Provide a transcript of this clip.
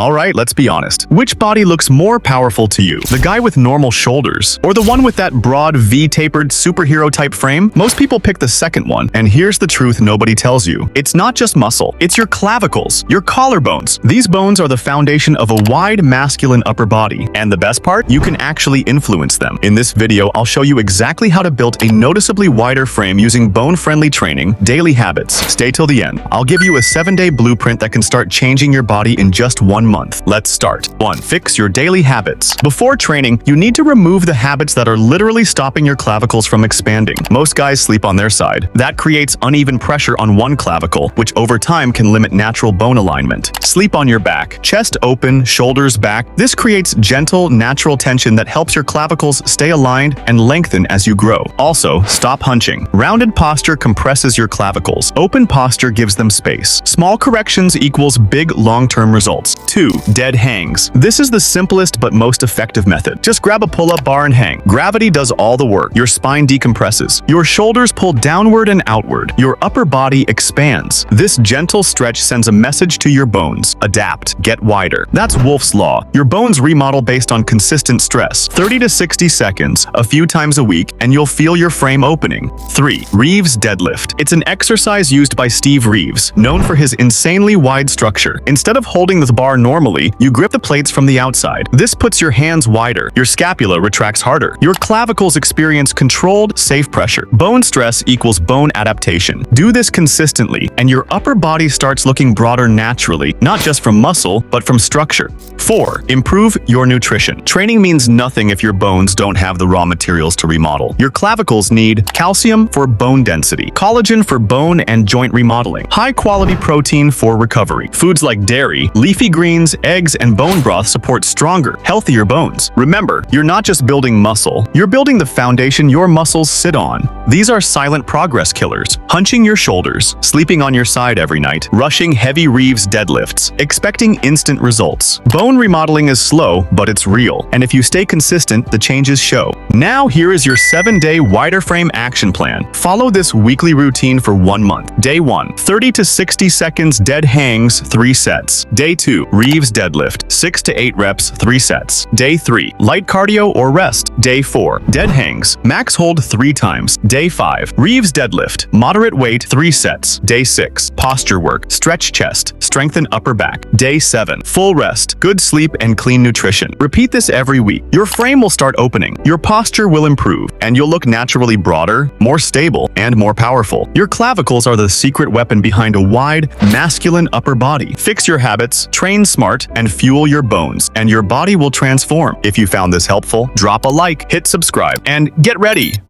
Alright, let's be honest. Which body looks more powerful to you? The guy with normal shoulders? Or the one with that broad V-tapered superhero-type frame? Most people pick the second one, and here's the truth nobody tells you. It's not just muscle, it's your clavicles, your collarbones. These bones are the foundation of a wide masculine upper body, and the best part? You can actually influence them. In this video, I'll show you exactly how to build a noticeably wider frame using bone-friendly training, daily habits. Stay till the end. I'll give you a 7-day blueprint that can start changing your body in just 1 month. Let's start. 1. Fix your daily habits. Before training, you need to remove the habits that are literally stopping your clavicles from expanding. Most guys sleep on their side. That creates uneven pressure on one clavicle, which over time can limit natural bone alignment. Sleep on your back. Chest open, shoulders back. This creates gentle, natural tension that helps your clavicles stay aligned and lengthen as you grow. Also, stop hunching. Rounded posture compresses your clavicles. Open posture gives them space. Small corrections equals big long-term results. 2. Dead hangs. This is the simplest but most effective method. Just grab a pull-up bar and hang. Gravity does all the work. Your spine decompresses. Your shoulders pull downward and outward. Your upper body expands. This gentle stretch sends a message to your bones. Adapt. Get wider. That's Wolff's Law. Your bones remodel based on consistent stress. 30 to 60 seconds, a few times a week, and you'll feel your frame opening. 3. Reeves Deadlift. It's an exercise used by Steve Reeves, known for his insanely wide structure. Instead of holding the bar normally, you grip the plates from the outside. This puts your hands wider. Your scapula retracts harder. Your clavicles experience controlled, safe pressure. Bone stress equals bone adaptation. Do this consistently, and your upper body starts looking broader naturally, not just from muscle, but from structure. 4. Improve your nutrition. Training means nothing if your bones don't have the raw materials to remodel. Your clavicles need calcium for bone density, collagen for bone and joint remodeling, high-quality protein for recovery. Foods like dairy, leafy greens, eggs, and bone broth support stronger, healthier bones. Remember, you're not just building muscle, you're building the foundation your muscles sit on. These are silent progress killers. Hunching your shoulders, sleeping on your side every night, rushing heavy Reeves deadlifts, expecting instant results. Bone remodeling is slow, but it's real. And if you stay consistent, the changes show. Now here is your 7-day wider frame action plan. Follow this weekly routine for 1 month. Day 1, 30 to 60 seconds dead hangs, 3 sets. Day 2, Reeves deadlift, 6 to 8 reps, 3 sets. Day 3, light cardio or rest. Day 4, dead hangs, max hold 3 times. Day 5, Reeves deadlift, moderate weight, 3 sets. Day 6, posture work, stretch chest, strengthen upper back. Day 7, full rest, good sleep and clean nutrition. Repeat this every week. Your frame will start opening, your posture will improve, and you'll look naturally broader, more stable, and more powerful. Your clavicles are the secret weapon behind a wide, masculine upper body. Fix your habits, train smart, and fuel your bones, and your body will transform. If you found this helpful, drop a like, hit subscribe, and get ready!